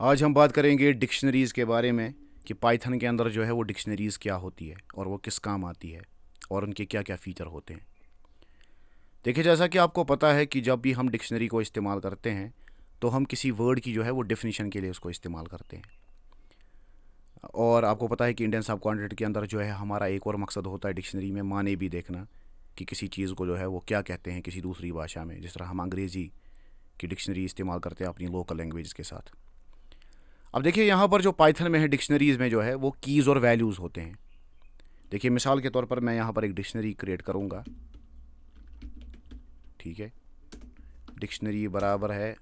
आज हम बात करेंगे डिक्शनरीज़ के बारे में कि पाइथन के अंदर जो है वो डिक्शनरीज़ क्या होती है और वो किस काम आती है और उनके क्या क्या फ़ीचर होते हैं। देखिए, जैसा कि आपको पता है कि जब भी हम डिक्शनरी को इस्तेमाल करते हैं तो हम किसी वर्ड की जो है वो डेफिनेशन के लिए उसको इस्तेमाल करते हैं। और आपको पता है कि इंडियन सब कॉन्टिनेंट के अंदर जो है हमारा एक और मकसद होता है डिक्शनरी में माने भी देखना कि किसी चीज़ को जो है वो क्या कहते हैं किसी दूसरी भाषा में, जिस तरह हम अंग्रेज़ी की डिक्शनरी इस्तेमाल करते हैं अपनी लोकल लैंग्वेज के साथ। अब देखिए, यहाँ पर जो पाइथन में है डिक्शनरीज़ में जो है वो कीज़ और वैल्यूज़ होते हैं। देखिए, मिसाल के तौर पर मैं यहाँ पर एक डिक्शनरी क्रिएट करूँगा। ठीक है, डिक्शनरी बराबर है,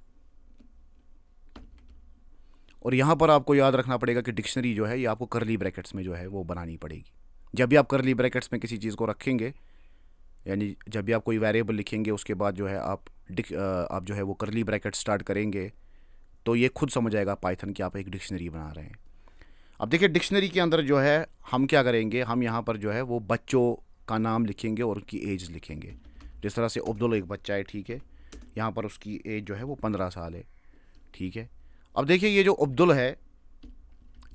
और यहाँ पर आपको याद रखना पड़ेगा कि डिक्शनरी जो है ये आपको करली ब्रैकेट्स में जो है वो बनानी पड़ेगी। जब भी आप करली ब्रैकेट्स में किसी चीज़ को रखेंगे, यानी जब भी आप कोई वेरिएबल लिखेंगे उसके बाद जो है आप जो है वो करली ब्रैकेट स्टार्ट करेंगे तो ये खुद समझ आएगा पाइथन कि आप एक डिक्शनरी बना रहे हैं। अब देखिए, डिक्शनरी के अंदर जो है हम क्या करेंगे, हम यहाँ पर जो है वो बच्चों का नाम लिखेंगे और उनकी एज लिखेंगे। जिस तरह से अब्दुल एक बच्चा है, ठीक है, यहाँ पर उसकी एज जो है वो 15 साल है। ठीक है, अब देखिए ये जो अब्दुल है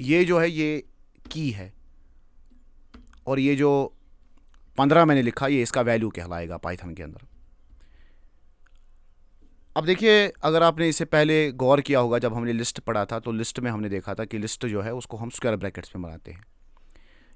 ये जो है ये की है, और ये जो 15 मैंने लिखा ये इसका वैल्यू कहलाएगा पाइथन के अंदर। अब देखिए, अगर आपने इससे पहले गौर किया होगा, जब हमने लिस्ट पढ़ा था तो लिस्ट में हमने देखा था कि लिस्ट जो है उसको हम स्क्वायर ब्रैकेट्स में बनाते हैं।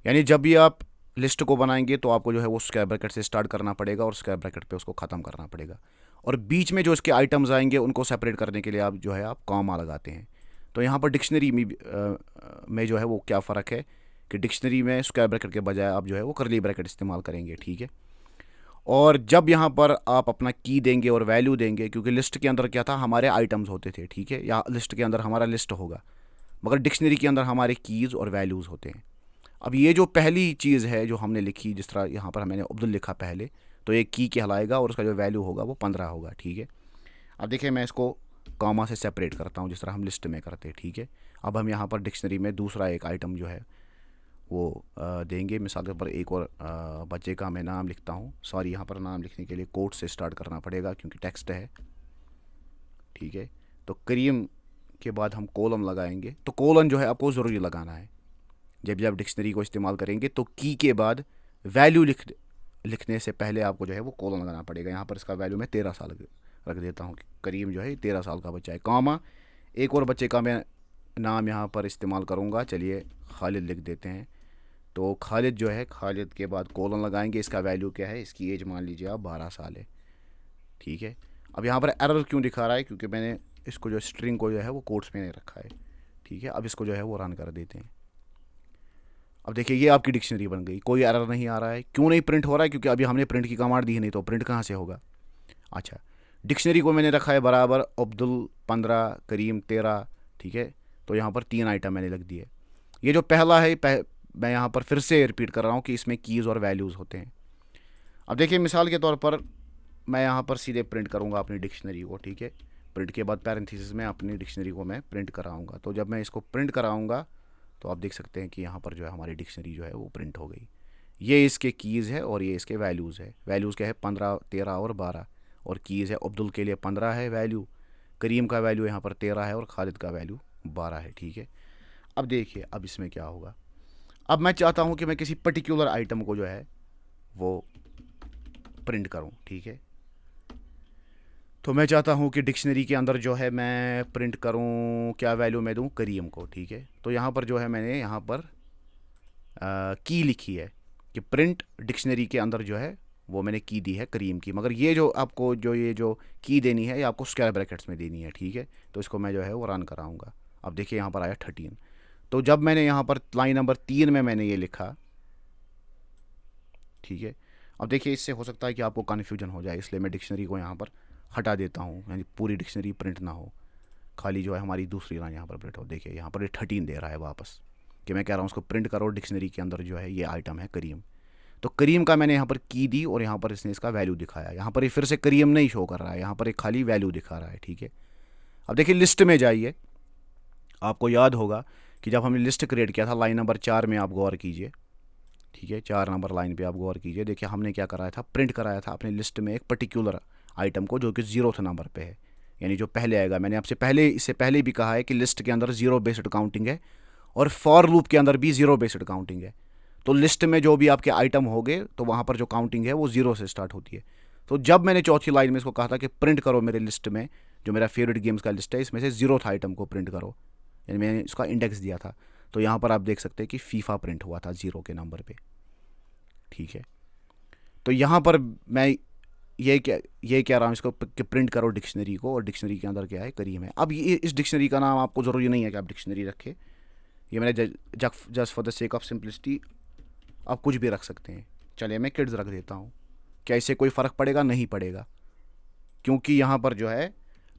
यानी जब भी आप लिस्ट को बनाएंगे तो आपको जो है वो स्क्वायर ब्रैकेट से स्टार्ट करना पड़ेगा और स्क्वायर ब्रैकेट पे उसको ख़त्म करना पड़ेगा, और बीच में जो इसके आइटम्स आएंगे उनको सेपरेट करने के लिए आप जो है आप कॉमा लगाते हैं। तो यहाँ पर डिक्शनरी में जो है वो क्या फ़र्क है कि डिक्शनरी में स्क्वायर ब्रैकेट के बजाय आप जो है वो करली ब्रैकेट इस्तेमाल करेंगे। ठीक है, और जब यहाँ पर आप अपना की देंगे और वैल्यू देंगे, क्योंकि लिस्ट के अंदर क्या था, हमारे आइटम्स होते थे, ठीक है, या लिस्ट के अंदर हमारा लिस्ट होगा, मगर डिक्शनरी के अंदर हमारे कीज़ और वैल्यूज़ होते हैं। अब ये जो पहली चीज़ है जो हमने लिखी, जिस तरह यहाँ पर मैंने अब्दुल लिखा पहले, तो एक की कहलाएगा और उसका जो वैल्यू होगा वो 15 होगा। ठीक है, अब देखिए मैं इसको कॉमा से सेपरेट करता हूँ जिस तरह हम लिस्ट में करते हैं। ठीक है, अब हम यहाँ पर डिक्शनरी में दूसरा एक आइटम जो है वो देंगे। मिसाल के ऊपर एक और बच्चे का मैं नाम लिखता हूँ। सॉरी, यहाँ पर नाम लिखने के लिए कोट से स्टार्ट करना पड़ेगा क्योंकि टेक्स्ट है। ठीक है, तो करीम के बाद हम कोलम लगाएंगे। तो कोलन जो है आपको ज़रूरी लगाना है जब भी आप डिक्शनरी को इस्तेमाल करेंगे, तो की के बाद वैल्यू लिखने से पहले आपको जो है वो कोलन लगाना पड़ेगा। यहाँ पर इसका वैल्यू मैं 13 साल रख देता हूँ। करीम जो है 13 साल का बच्चा है, कॉमा एक और बच्चे का मैं नाम यहाँ पर इस्तेमाल करूँगा। चलिए खालिद लिख देते हैं। तो खालिद जो है, खालिद के बाद कोलन लगाएंगे। इसका वैल्यू क्या है, इसकी एज मान लीजिए आप 12 साल है। ठीक है, अब यहाँ पर एरर क्यों दिखा रहा है, क्योंकि मैंने इसको जो स्ट्रिंग को जो है वो कोट्स में नहीं रखा है। ठीक है, अब इसको जो है वो रन कर देते हैं। अब देखिए ये आपकी डिक्शनरी बन गई, कोई एरर नहीं आ रहा है। क्यों नहीं प्रिंट हो रहा है, क्योंकि अभी हमने प्रिंट की कमांड दी है, नहीं तो प्रिंट कहाँ से होगा। अच्छा, डिक्शनरी को मैंने रखा है बराबर अब्दुल 15, करीम 13। ठीक है, तो यहाँ पर 3 आइटम मैंने लिख दिए। ये जो पहला है मैं यहाँ पर फिर से रिपीट कर रहा हूँ कि इसमें कीज़ और वैल्यूज़ होते हैं। अब देखिए मिसाल के तौर पर मैं यहाँ पर सीधे प्रिंट करूँगा अपनी डिक्शनरी को। ठीक है, प्रिंट के बाद पैरेंथेसिस में अपनी डिक्शनरी को मैं प्रिंट कराऊँगा। तो जब मैं इसको प्रिंट कराऊँगा तो आप देख सकते हैं कि यहाँ पर जो है हमारी डिक्शनरी जो है वो प्रिंट हो गई। ये इसके कीज़ है और ये इसके वैल्यूज़ है। वैल्यूज़ क्या है, 15, 13 और 12, और कीज़ है अब्दुल के लिए 15 है वैल्यू, करीम का वैल्यू यहाँ पर 13 है और खालिद का वैल्यू 12 है। ठीक है, अब देखिए अब इसमें क्या होगा। अब मैं चाहता हूँ कि मैं किसी पर्टिकुलर आइटम को जो है वो प्रिंट करूँ। ठीक है, तो मैं चाहता हूँ कि डिक्शनरी के अंदर जो है मैं प्रिंट करूँ, क्या वैल्यू मैं दूँ, करीम को। ठीक है, तो यहाँ पर जो है मैंने यहाँ पर की लिखी है कि प्रिंट डिक्शनरी के अंदर जो है वो मैंने की दी है करीम की, मगर ये जो आपको जो ये जो की देनी है ये आपको स्क्वायर ब्रैकेट्स में देनी है। ठीक है, तो इसको मैं जो है वो रन कराऊंगा। अब देखिए यहाँ पर आया 13। तो जब मैंने यहाँ पर लाइन नंबर 3 में मैंने ये लिखा, ठीक है, अब देखिए इससे हो सकता है कि आपको कन्फ्यूजन हो जाए, इसलिए मैं डिक्शनरी को यहाँ पर हटा देता हूँ, यानी पूरी डिक्शनरी प्रिंट ना हो, खाली जो है हमारी दूसरी लाइन यहाँ पर प्रिंट हो। देखिए यहाँ पर ये 13 दे रहा है वापस, कि मैं कह रहा हूँ उसको प्रिंट करो, डिक्शनरी के अंदर जो है ये आइटम है करीम। तो करीम का मैंने यहाँ पर की दी और यहाँ पर इसने इसका वैल्यू दिखाया। यहाँ पर ये फिर से करीम नहीं शो कर रहा है, यहाँ पर एक खाली वैल्यू दिखा रहा है। ठीक है, अब देखिए लिस्ट में जाइए। आपको याद होगा कि जब हमने लिस्ट क्रिएट किया था लाइन नंबर 4 में, आप गौर कीजिए। ठीक है, 4 नंबर लाइन पे आप गौर कीजिए। देखिए हमने क्या कराया था, प्रिंट कराया था अपने लिस्ट में एक पर्टिकुलर आइटम को जो कि 0th नंबर पे है। यानी जो पहले आएगा। मैंने आपसे पहले इससे पहले भी कहा है कि लिस्ट के अंदर ज़ीरो बेस्ड काउंटिंग है और फॉर लूप के अंदर भी ज़ीरो बेस्ड काउंटिंग है। तो लिस्ट में जो भी आपके आइटम होंगे तो वहाँ पर जो काउंटिंग है वो ज़ीरो से स्टार्ट होती है। तो जब मैंने चौथी लाइन में इसको कहा था कि प्रिंट करो मेरे लिस्ट में, जो मेरा फेवरेट गेम्स का लिस्ट है, इसमें से ज़ीरोथ आइटम को प्रिंट करो, यानी मैंने इसका इंडेक्स दिया था, तो यहाँ पर आप देख सकते हैं कि फीफा प्रिंट हुआ था 0 के नंबर पे। ठीक है, तो यहाँ पर मैं ये कह रहा हूँ इसको कि प्रिंट करो डिक्शनरी को, और डिक्शनरी के अंदर क्या है, करीम है। अब ये इस डिक्शनरी का नाम आपको ज़रूरी नहीं है कि आप डिक्शनरी रखें, ये मैंने just for the sake of simplicity आप कुछ भी रख सकते हैं। चलिए मैं किड्स रख देता हूँ। क्या इससे कोई फ़र्क पड़ेगा? नहीं पड़ेगा, क्योंकि यहाँ पर जो है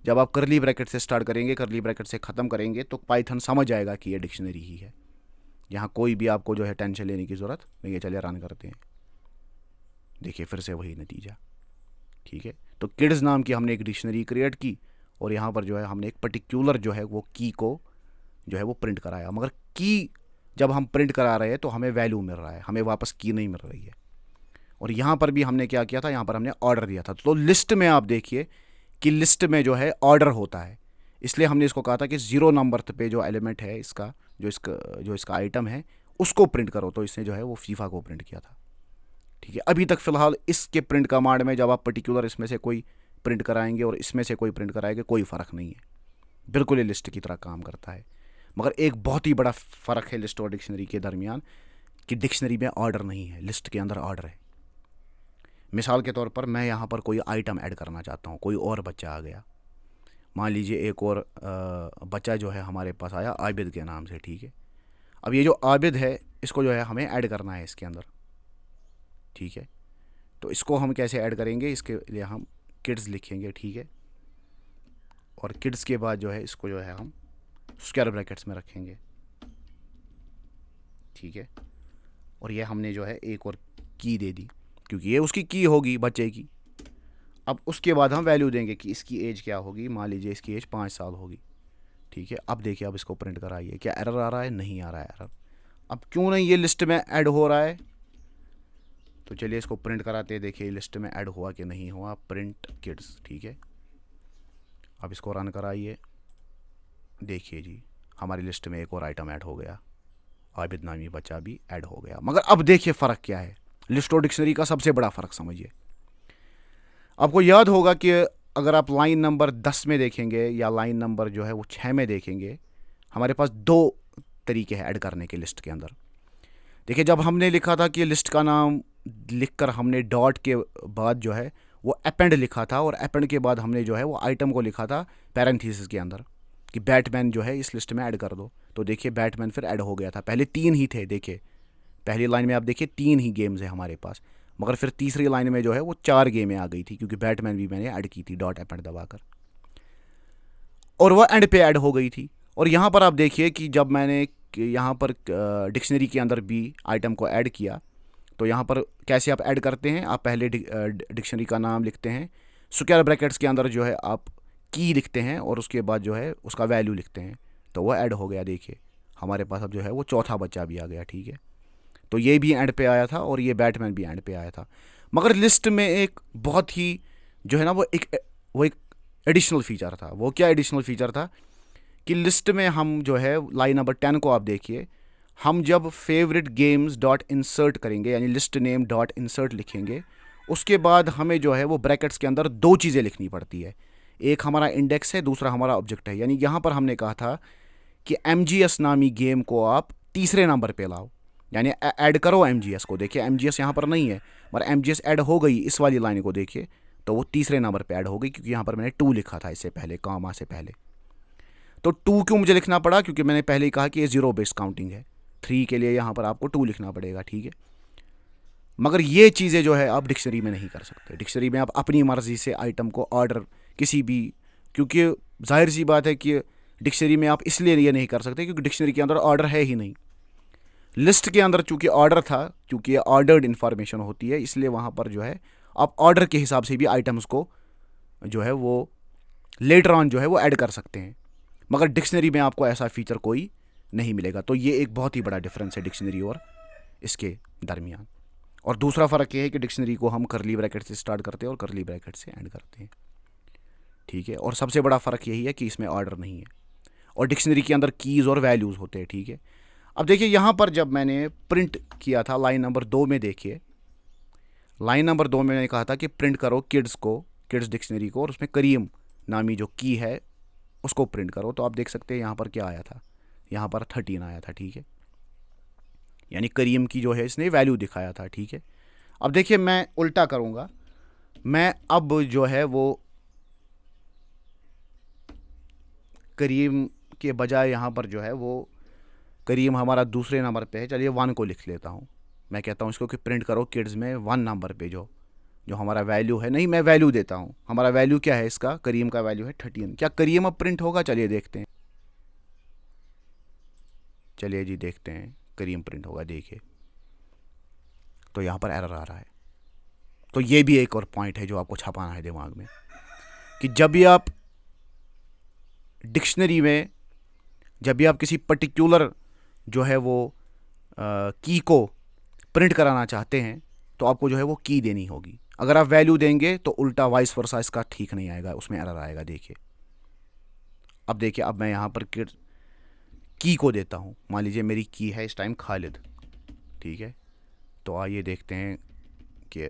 जब आप करली ब्रैकेट से स्टार्ट करेंगे, करली ब्रैकेट से ख़त्म करेंगे, तो पाइथन समझ जाएगा कि ये डिक्शनरी ही है। यहाँ कोई भी आपको जो है टेंशन लेने की ज़रूरत नहीं है। चलिए रन करते हैं, देखिए फिर से वही नतीजा। ठीक है, तो किड्स नाम की हमने एक डिक्शनरी क्रिएट की और यहाँ पर जो है हमने एक पर्टिकुलर जो है वो की को जो है वो प्रिंट कराया। मगर की जब हम प्रिंट करा रहे हैं तो हमें वैल्यू मिल रहा है, हमें वापस की नहीं मिल रही है। और यहाँ पर भी हमने क्या किया था, यहाँ पर हमने ऑर्डर दिया था। तो लिस्ट में आप देखिए कि लिस्ट में जो है ऑर्डर होता है, इसलिए हमने इसको कहा था कि 0 नंबर पे जो एलिमेंट है इसका जो इसका आइटम है उसको प्रिंट करो। तो इसने जो है वो फीफा को प्रिंट किया था। ठीक है, अभी तक फ़िलहाल इसके प्रिंट कमांड में जब आप पर्टिकुलर इसमें से कोई प्रिंट कराएंगे और इसमें से कोई प्रिंट कराएंगे कोई फ़र्क नहीं है, बिल्कुल ये लिस्ट की तरह काम करता है। मगर एक बहुत ही बड़ा फ़र्क है लिस्ट और डिक्शनरी के दरमियान कि डिक्शनरी में ऑर्डर नहीं है, लिस्ट के अंदर ऑर्डर है। मिसाल के तौर पर मैं यहाँ पर कोई आइटम ऐड करना चाहता हूँ, कोई और बच्चा आ गया, मान लीजिए एक और बच्चा जो है हमारे पास आया आबिद के नाम से। ठीक है, अब ये जो आबिद है इसको जो है हमें ऐड करना है इसके अंदर। ठीक है, तो इसको हम कैसे ऐड करेंगे, इसके लिए हम किड्स लिखेंगे। ठीक है, और किड्स के बाद जो है इसको जो है हम स्क्वायर ब्रैकेट्स में रखेंगे। ठीक है, और ये हमने जो है एक और की दे दी क्योंकि ये उसकी की होगी बच्चे की। अब उसके बाद हम वैल्यू देंगे कि इसकी एज क्या होगी, मान लीजिए इसकी एज 5 साल होगी। ठीक है, अब देखिए अब इसको प्रिंट कराइए, क्या एरर आ रहा है? नहीं आ रहा है एरर। अब क्यों नहीं ये लिस्ट में ऐड हो रहा है? तो चलिए इसको प्रिंट कराते हैं, देखिए लिस्ट में ऐड हुआ कि नहीं हुआ, प्रिंट किड्स। ठीक है, अब इसको रन कराइए, देखिए जी हमारी लिस्ट में एक और आइटम ऐड हो गया, आबिद नामी बच्चा भी ऐड हो गया। मगर अब देखिए फ़र्क क्या है, लिस्ट और डिक्शनरी का सबसे बड़ा फ़र्क समझिए। आपको याद होगा कि अगर आप लाइन नंबर 10 में देखेंगे या लाइन नंबर जो है वो 6 में देखेंगे, हमारे पास 2 तरीके हैं ऐड करने के लिस्ट के अंदर। देखिए जब हमने लिखा था कि लिस्ट का नाम लिखकर हमने डॉट के बाद जो है वो अपेंड लिखा था, और अपेंड के बाद हमने जो है वो आइटम को लिखा था पैरेंथेसिस के अंदर कि बैटमैन जो है इस लिस्ट में ऐड कर दो। तो देखिए बैटमैन फिर ऐड हो गया था। पहले 3 ही थे, देखिए पहली लाइन में आप देखिए 3 ही गेम्स है हमारे पास, मगर फिर तीसरी लाइन में जो है वो 4 गेमें आ गई थी क्योंकि बैटमैन भी मैंने ऐड की थी डॉट अपेंड दबाकर, और वह एंड पे ऐड हो गई थी। और यहाँ पर आप देखिए कि जब मैंने यहाँ पर डिक्शनरी के अंदर भी आइटम को ऐड किया, तो यहाँ पर कैसे आप ऐड करते हैं, आप पहले डिक्शनरी का नाम लिखते हैं, स्क्वायर ब्रैकेट्स के अंदर जो है आप की लिखते हैं और उसके बाद जो है उसका वैल्यू लिखते हैं, तो वह ऐड हो गया। देखिए हमारे पास अब जो है वो चौथा बच्चा भी आ गया। ठीक है, तो ये भी एंड पे आया था और ये बैटमैन भी एंड पे आया था। मगर लिस्ट में एक बहुत ही जो है ना वो एक एडिशनल फीचर था। वो क्या एडिशनल फीचर था कि लिस्ट में हम जो है लाइन नंबर 10 को आप देखिए, हम जब फेवरेट गेम्स डॉट इंसर्ट करेंगे यानी लिस्ट नेम डॉट इंसर्ट लिखेंगे, उसके बाद हमें जो है वो ब्रैकेट्स के अंदर 2 चीज़ें लिखनी पड़ती है, एक हमारा इंडेक्स है, दूसरा हमारा ऑब्जेक्ट है। यानी यहाँ पर हमने कहा था कि MGS नामी गेम को आप तीसरे नंबर पे लाओ, यानी ऐड करो MGS को। देखिए MGS यहाँ पर नहीं है, मगर MGS ऐड हो गई इस वाली लाइन को देखिए, तो वो तीसरे नंबर पे ऐड हो गई क्योंकि यहाँ पर मैंने 2 लिखा था इससे पहले, कॉमा से पहले। तो 2 क्यों मुझे लिखना पड़ा? क्योंकि मैंने पहले ही कहा कि ये 0 बेस्ड काउंटिंग है, 3 के लिए यहाँ पर आपको 2 लिखना पड़ेगा। ठीक है, मगर ये चीज़ें जो है आप डिक्शनरी में नहीं कर सकते। डिक्शनरी में आप अपनी मर्ज़ी से आइटम को ऑर्डर किसी भी, क्योंकि जाहिर सी बात है कि डिक्शनरी में आप इसलिए ये नहीं कर सकते क्योंकि डिक्शनरी के अंदर ऑर्डर है ही नहीं। लिस्ट के अंदर चूंकि ऑर्डर था, क्योंकि ये ऑर्डर्ड इन्फॉर्मेशन होती है, इसलिए वहाँ पर जो है आप ऑर्डर के हिसाब से भी आइटम्स को जो है वो लेटर ऑन जो है वो ऐड कर सकते हैं। मगर डिक्शनरी में आपको ऐसा फीचर कोई नहीं मिलेगा। तो ये एक बहुत ही बड़ा डिफरेंस है डिक्शनरी और इसके दरमियान। और दूसरा फ़र्क ये है कि डिक्शनरी को हम करली ब्रैकेट से स्टार्ट करते हैं और करली ब्रैकेट से एंड करते हैं। ठीक है। और सबसे बड़ा फ़र्क यही है कि इसमें ऑर्डर नहीं है और डिक्शनरी के अंदर कीज़ और वैल्यूज़ होते हैं, ठीक है। अब देखिए यहाँ पर जब मैंने प्रिंट किया था लाइन नंबर 2 में, देखिए लाइन नंबर 2 में मैंने कहा था कि प्रिंट करो किड्स को, किड्स डिक्शनरी को, और उसमें करीम नामी जो की है उसको प्रिंट करो। तो आप देख सकते हैं यहाँ पर क्या आया था, यहाँ पर 13 आया था, ठीक है। यानी करीम की जो है इसने वैल्यू दिखाया था, ठीक है। अब देखिए मैं उल्टा करूँगा, मैं अब जो है वो करीम के बजाय यहाँ पर जो है वो करीम हमारा दूसरे नंबर पे है, चलिए 1 को लिख लेता हूँ। मैं कहता हूँ इसको कि प्रिंट करो किड्स में 1 नंबर पे जो जो हमारा वैल्यू है, नहीं मैं वैल्यू देता हूँ, हमारा वैल्यू क्या है इसका, करीम का वैल्यू है 13। क्या करीम अब प्रिंट होगा, चलिए देखते हैं, चलिए जी देखते हैं करीम प्रिंट होगा। देखिए तो यहाँ पर एरर आ रहा है। तो ये भी एक और पॉइंट है जो आपको छपाना है दिमाग में, कि जब भी आप डिक्शनरी में, जब भी आप किसी पर्टिकुलर जो है वो की को प्रिंट कराना चाहते हैं तो आपको जो है वो की देनी होगी। अगर आप वैल्यू देंगे तो उल्टा वाइस वर्सा इसका ठीक नहीं आएगा, उसमें एरर आएगा। देखिए अब देखिए, अब मैं यहाँ पर की को देता हूँ, मान लीजिए मेरी की है इस टाइम खालिद, ठीक है। तो आइए देखते हैं कि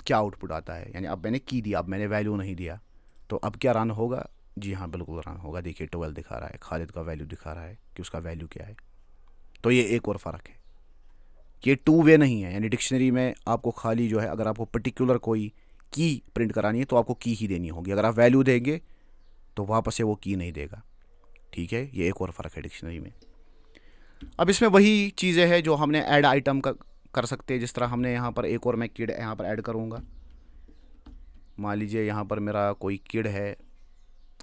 क्या आउटपुट आता है। यानी अब मैंने की दिया, अब मैंने वैल्यू नहीं दिया, तो अब क्या रन होगा, जी हाँ बिल्कुल रन होगा। देखिए 12 दिखा रहा है, खालिद का वैल्यू दिखा रहा है कि उसका वैल्यू क्या है। तो ये एक और फ़र्क है, ये 2 वे नहीं है। यानी डिक्शनरी में आपको खाली जो है, अगर आपको पर्टिकुलर कोई की प्रिंट करानी है तो आपको की ही देनी होगी, अगर आप वैल्यू देंगे तो वापस से वो की नहीं देगा, ठीक है। ये एक और फ़र्क है डिक्शनरी में। अब इसमें वही चीज़ें हैं जो हमने ऐड आइटम का कर सकते हैं। जिस तरह हमने यहाँ पर एक और मैं किड यहाँ पर ऐड करूँगा, मान लीजिए यहाँ पर मेरा कोई किड है,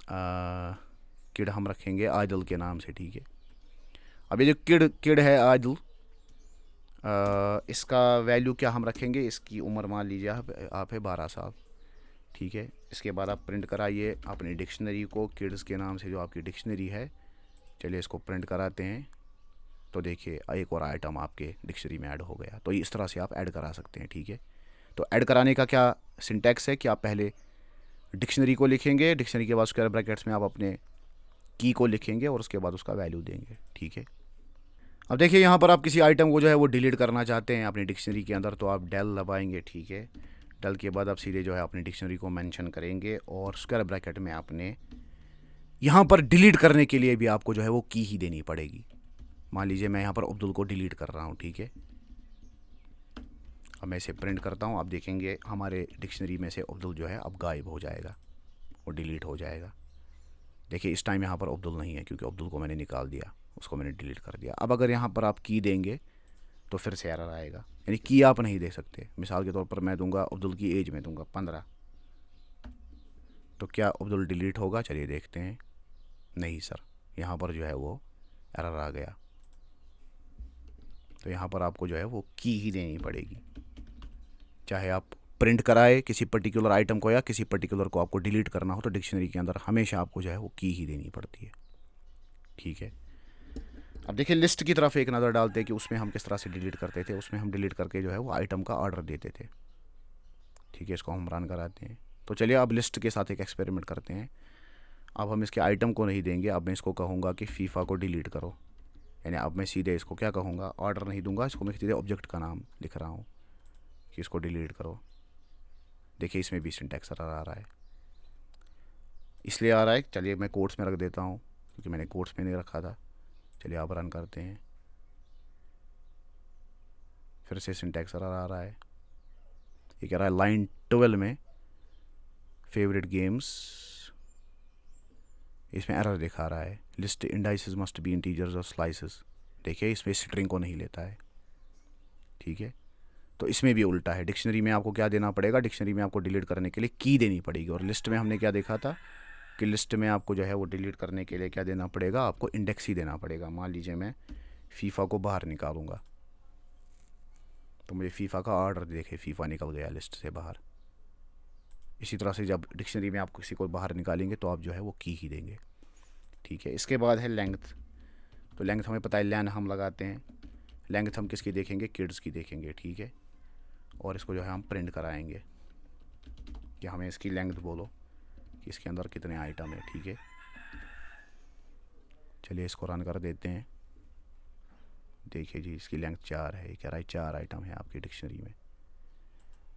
किड हम रखेंगे आदिल के नाम से, ठीक है। अब ये जो किड किड है आदिल, इसका वैल्यू क्या हम रखेंगे, इसकी उम्र मान लीजिए आप है 12 साल, ठीक है। इसके बाद आप प्रिंट कराइए अपनी डिक्शनरी को किड्स के नाम से जो आपकी डिक्शनरी है। चलिए इसको प्रिंट कराते हैं, तो देखिए एक और आइटम आपके डिक्शनरी में ऐड हो गया। तो इस तरह से आप ऐड करा सकते हैं, ठीक है। तो ऐड कराने का क्या सिंटैक्स है कि आप पहले डिक्शनरी को लिखेंगे, डिक्शनरी के बाद स्क्वायर ब्रैकेट्स में आप अपने की को लिखेंगे और उसके बाद उसका वैल्यू देंगे, ठीक है। अब देखिए यहाँ पर आप किसी आइटम को जो है वो डिलीट करना चाहते हैं अपनी डिक्शनरी के अंदर, तो आप डेल दबाएंगे, ठीक है। डेल के बाद आप सीधे जो है अपनी डिक्शनरी को मेंशन करेंगे और स्क्वायर ब्रैकेट में आपने यहाँ पर डिलीट करने के लिए भी आपको जो है वो की ही देनी पड़ेगी। मान लीजिए मैं यहाँ पर अब्दुल को डिलीट कर रहा हूँ, ठीक है। अब मैं इसे प्रिंट करता हूँ, आप देखेंगे हमारे डिक्शनरी में से अब्दुल जो है अब गायब हो जाएगा और डिलीट हो जाएगा। देखिए इस टाइम यहाँ पर अब्दुल नहीं है क्योंकि अब्दुल को मैंने निकाल दिया, उसको मैंने डिलीट कर दिया। अब अगर यहाँ पर आप की देंगे तो फिर से एरर आएगा, यानी की आप नहीं दे सकते। मिसाल के तौर पर मैं दूंगा अब्दुल की एज में दूंगा 15, तो क्या अब्दुल डिलीट होगा, चलिए देखते हैं। नहीं सर, यहाँ पर जो है वो एरर आ गया। तो यहाँ पर आपको जो है वो की ही देनी पड़ेगी, चाहे आप प्रिंट कराए किसी पर्टिकुलर आइटम को या किसी पर्टिकुलर को आपको डिलीट करना हो, तो डिक्शनरी के अंदर हमेशा आपको जो है वो की ही देनी पड़ती है, ठीक है। अब देखिए लिस्ट की तरफ एक नज़र डालते हैं कि उसमें हम किस तरह से डिलीट करते थे। उसमें हम डिलीट करके जो है वो आइटम का ऑर्डर देते थे, ठीक है। इसको हम रन कराते हैं। तो चलिए अब लिस्ट के साथ एक एक्सपेरिमेंट करते हैं। अब हम इसके आइटम को नहीं देंगे, अब मैं इसको कहूँगा कि फीफा को डिलीट करो। यानी अब मैं सीधे इसको क्या कहूँगा, ऑर्डर नहीं दूंगा, इसको मैं सीधे ऑब्जेक्ट का नाम लिख रहा हूँ कि इसको डिलीट करो। देखिए इसमें भी सिंटैक्स एरर आ रहा है, इसलिए आ रहा है, चलिए मैं कोट्स में रख देता हूँ क्योंकि मैंने कोट्स में नहीं रखा था। चलिए आप रन करते हैं, फिर से सिंटैक्स एरर आ रहा है। ये कह रहा है लाइन 12 में फेवरेट गेम्स, इसमें एरर दिखा रहा है, list indices must be integers और स्लाइसेस। देखिए इसमें स्ट्रिंग को नहीं लेता है, ठीक है। तो इसमें भी उल्टा है, डिक्शनरी में आपको क्या देना पड़ेगा, डिक्शनरी में आपको डिलीट करने के लिए की देनी पड़ेगी। और लिस्ट में हमने क्या देखा था कि लिस्ट में आपको जो है वो डिलीट करने के लिए क्या देना पड़ेगा, आपको इंडेक्स ही देना पड़ेगा। मान लीजिए मैं फीफा को बाहर निकालूंगा, तो मुझे फीफा का ऑर्डर देखे, फीफा निकल गया लिस्ट से बाहर। इसी तरह से जब डिक्शनरी में आप किसी को बाहर निकालेंगे तो आप जो है वो की ही देंगे, ठीक है। इसके बाद है लेंथ। तो लेंथ हमें पता है लैन हम लगाते हैं, लेंथ हम किसकी देखेंगे, किड्स की देखेंगे, ठीक है। और इसको जो है हम प्रिंट कराएंगे कि हमें इसकी लेंथ बोलो कि इसके अंदर कितने आइटम है। ठीक है, चलिए इसको रन कर देते हैं। देखिए जी, इसकी लेंथ 4 है, कह रहा है 4 आइटम है आपकी डिक्शनरी में।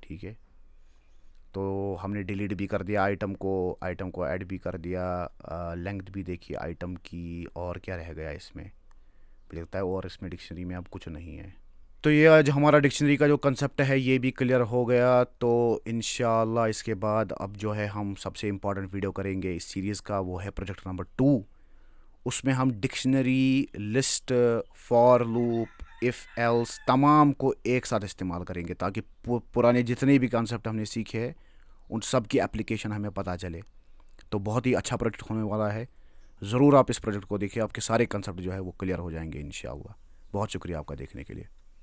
ठीक है, तो हमने डिलीट भी कर दिया आइटम को ऐड भी कर दिया। लेंथ भी देखिए आइटम की, और क्या रह गया इसमें, मुझे लगता है और इसमें डिक्शनरी में अब कुछ नहीं है। तो ये आज हमारा डिक्शनरी का जो कंसेप्ट है ये भी क्लियर हो गया। तो इंशाल्लाह इसके बाद अब जो है हम सबसे इम्पॉर्टेंट वीडियो करेंगे इस सीरीज़ का, वो है प्रोजेक्ट नंबर 2। उसमें हम dictionary, list, for loop, if else तमाम को एक साथ इस्तेमाल करेंगे, ताकि पुराने जितने भी कंसेप्ट हमने सीखे हैं उन सब की एप्लीकेशन हमें पता चले। तो बहुत ही अच्छा प्रोजेक्ट होने वाला है। ज़रूर आप इस प्रोजेक्ट को देखिए, आपके सारे कंसेप्ट जो है वो क्लियर हो जाएंगे इंशाअल्लाह। बहुत शुक्रिया आपका देखने के लिए।